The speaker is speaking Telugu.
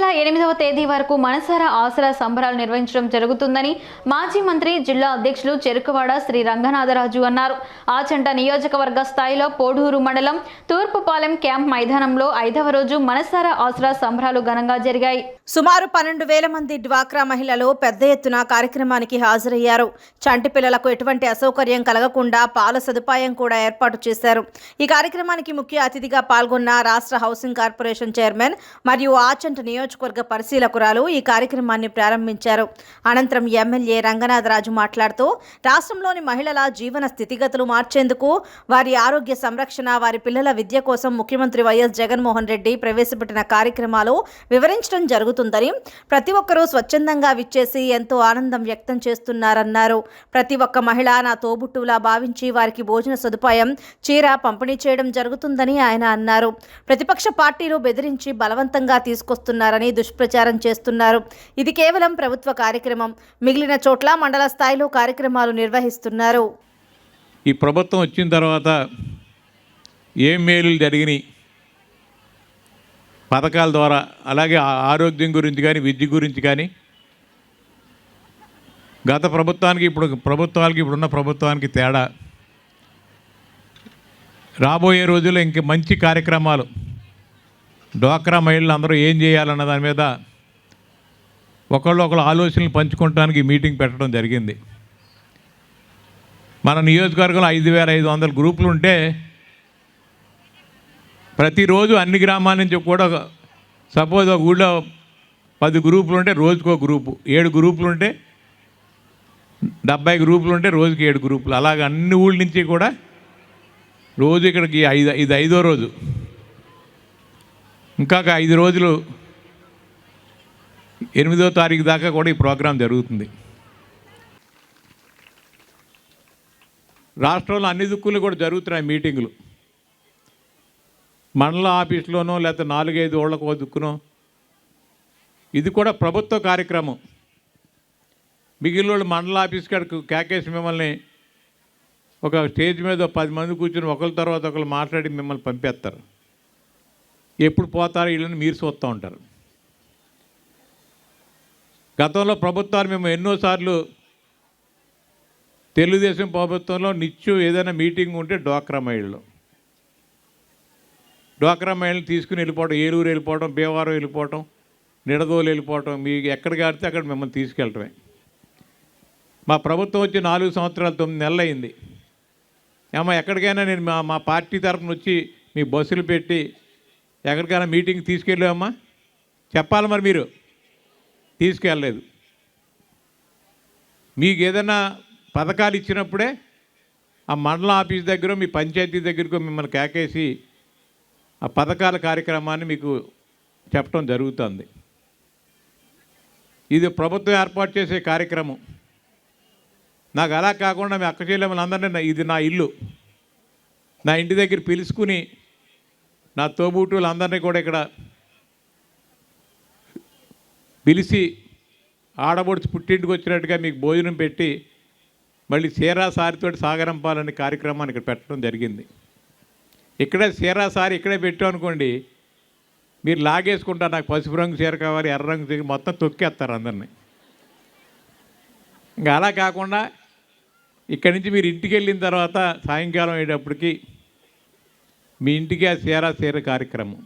నెల 8వ తేదీ వరకు మనసారా ఆసరా సంబరాలు నిర్వహించడం జరుగుతుందని మాజీ మంత్రి జిల్లా అధ్యక్షులు చెరుకువాడ శ్రీ రంగనాథరాజు అన్నారు. ఆచంట నియోజకవర్గ స్థాయిలో పోడూరు మండలం తూర్పుపాలెం క్యాంప్ మైదానంలో 5వ రోజు మనసారా ఆసరా సంబరాలు ఘనంగా జరిగాయి. సుమారు 12,000 మంది డ్వాక్రా మహిళలు పెద్ద ఎత్తున కార్యక్రమానికి హాజరయ్యారు. చంటి పిల్లలకు ఎటువంటి అసౌకర్యం కలగకుండా పాల సదుపాయం కూడా ఏర్పాటు చేశారు. ఈ కార్యక్రమానికి ముఖ్య అతిథిగా పాల్గొన్న రాష్ట్ర హౌసింగ్ కార్పొరేషన్ చైర్మన్ మరియు ఆచంట నియోజకవర్గ పరిశీలకురాలు ఈ కార్యక్రమాన్ని ప్రారంభించారు. అనంతరం ఎమ్మెల్యే రంగనాథరాజు మాట్లాడుతూ రాష్ట్రంలోని మహిళల జీవన స్థితిగతులు మార్చేందుకు, వారి ఆరోగ్య సంరక్షణ, వారి పిల్లల విద్య కోసం ముఖ్యమంత్రి వైఎస్ జగన్మోహన్ రెడ్డి ప్రవేశపెట్టిన కార్యక్రమాలు వివరించడం జరుగుతుందని, ప్రతి ఒక్కరూ స్వచ్ఛందంగా విచ్చేసి ఎంతో ఆనందం వ్యక్తం చేస్తున్నారన్నారు. ప్రతి ఒక్క మహిళ నా తోబుట్టులా భావించి వారికి భోజన సదుపాయం, చీర పంపిణీ చేయడం జరుగుతుందని ఆయన అన్నారు. ప్రతిపక్ష పార్టీలు బెదిరించి బలవంతంగా తీసుకొస్తున్నారని దుష్ప్రచారం చేస్తున్నారు. ఇది కేవలం ప్రభుత్వ కార్యక్రమం. మిగిలిన చోట్ల మండల స్థాయిలో కార్యక్రమాలు నిర్వహిస్తున్నారు. ఈ ప్రభుత్వం వచ్చిన తర్వాత ఏం మేలులు జరిగినాయి పథకాల ద్వారా, అలాగే ఆరోగ్యం గురించి కానీ, విద్య గురించి కానీ, గత ప్రభుత్వానికి ఇప్పుడున్న ప్రభుత్వానికి తేడా, రాబోయే రోజుల్లో ఇంక మంచి కార్యక్రమాలు డ్వాక్రా మహిళలు అందరూ ఏం చేయాలన్న దాని మీద ఒకళ్ళు ఆలోచనలు పంచుకోవడానికి మీటింగ్ పెట్టడం జరిగింది. మన నియోజకవర్గంలో 5,500 గ్రూపులు ఉంటే ప్రతిరోజు అన్ని గ్రామాల నుంచి కూడా సపోజ్ ఒక ఊళ్ళో 10 గ్రూపులు ఉంటే రోజుకో గ్రూపు, 7 గ్రూపులు ఉంటే 70 గ్రూపులు ఉంటే రోజుకి 7 గ్రూపులు, అలాగే అన్ని ఊళ్ళ నుంచి కూడా రోజు ఇక్కడికి ఇది 5వ రోజు. ఇంకా 5 రోజులు 8వ తారీఖు దాకా కూడా ఈ ప్రోగ్రాం జరుగుతుంది. రాష్ట్రంలో అన్ని దిక్కులు కూడా జరుగుతున్నాయి మీటింగులు. మండల ఆఫీసులోనో లేకపోతే 4-5 ఊళ్ళకో దిక్కునో. ఇది కూడా ప్రభుత్వ కార్యక్రమం. మిగిలిన వాళ్ళు మండల ఆఫీస్ కాడికి కేకేసి మిమ్మల్ని ఒక స్టేజ్ మీద 10 మంది కూర్చొని ఒకరి తర్వాత ఒకరు మాట్లాడి మిమ్మల్ని పంపేస్తారు. ఎప్పుడు పోతారో వీళ్ళని మీరు చూస్తూ ఉంటారు. గతంలో ప్రభుత్వాలు మేము ఎన్నోసార్లు తెలుగుదేశం ప్రభుత్వంలో నిత్యం ఏదైనా మీటింగ్ ఉంటే డ్వాక్రా మహిళలు తీసుకుని వెళ్ళిపోవడం, ఏలూరు వెళ్ళిపోవడం, భీమవరం వెళ్ళిపోవడం, నిడదోలు వెళ్ళిపోవడం, మీకు ఎక్కడికి ఆడితే అక్కడ మిమ్మల్ని తీసుకెళ్ళటమే. మా ప్రభుత్వం వచ్చి 4 సంవత్సరాలు 9 నెలలు అయింది. ఎక్కడికైనా నేను మా పార్టీ తరఫున వచ్చి మీ బస్సులు పెట్టి ఎక్కడికైనా మీటింగ్ తీసుకెళ్ళామా? చెప్పాలి. మరి మీరు తీసుకెళ్ళలేదు. మీకు ఏదైనా పథకాలు ఇచ్చినప్పుడే ఆ మండల ఆఫీస్ దగ్గర, మీ పంచాయతీ దగ్గరకు మిమ్మల్ని కేకేసి ఆ పథకాల కార్యక్రమాన్ని మీకు చెప్పడం జరుగుతుంది. ఇది ప్రభుత్వం ఏర్పాటు చేసే కార్యక్రమం. నాకు అలా కాకుండా మీ అక్క చెల్లెమ్మలందరినీ ఇది నా ఇల్లు, నా ఇంటి దగ్గర పిలుచుకుని నా తోబుట్టువులందరినీ కూడా ఇక్కడ పిలిచి ఆడబొడుచు పుట్టింటికి వచ్చినట్టుగా మీకు భోజనం పెట్టి మళ్ళీ సీరా సారితో సాగరంపాలనే కార్యక్రమాన్ని ఇక్కడ పెట్టడం జరిగింది. ఇక్కడే సీరా సారి ఇక్కడే పెట్టామనుకోండి, మీరు లాగేసుకుంటారు. నాకు పసుపు రంగు చీర కావాలి, ఎర్ర రంగు చీర, మొత్తం తొక్కేస్తారు అందరినీ. ఇంకా అలా కాకుండా ఇక్కడి నుంచి మీరు ఇంటికి వెళ్ళిన తర్వాత సాయంకాలం అయ్యేటప్పటికి మీ ఇంటికి ఆ సీరా కార్యక్రమం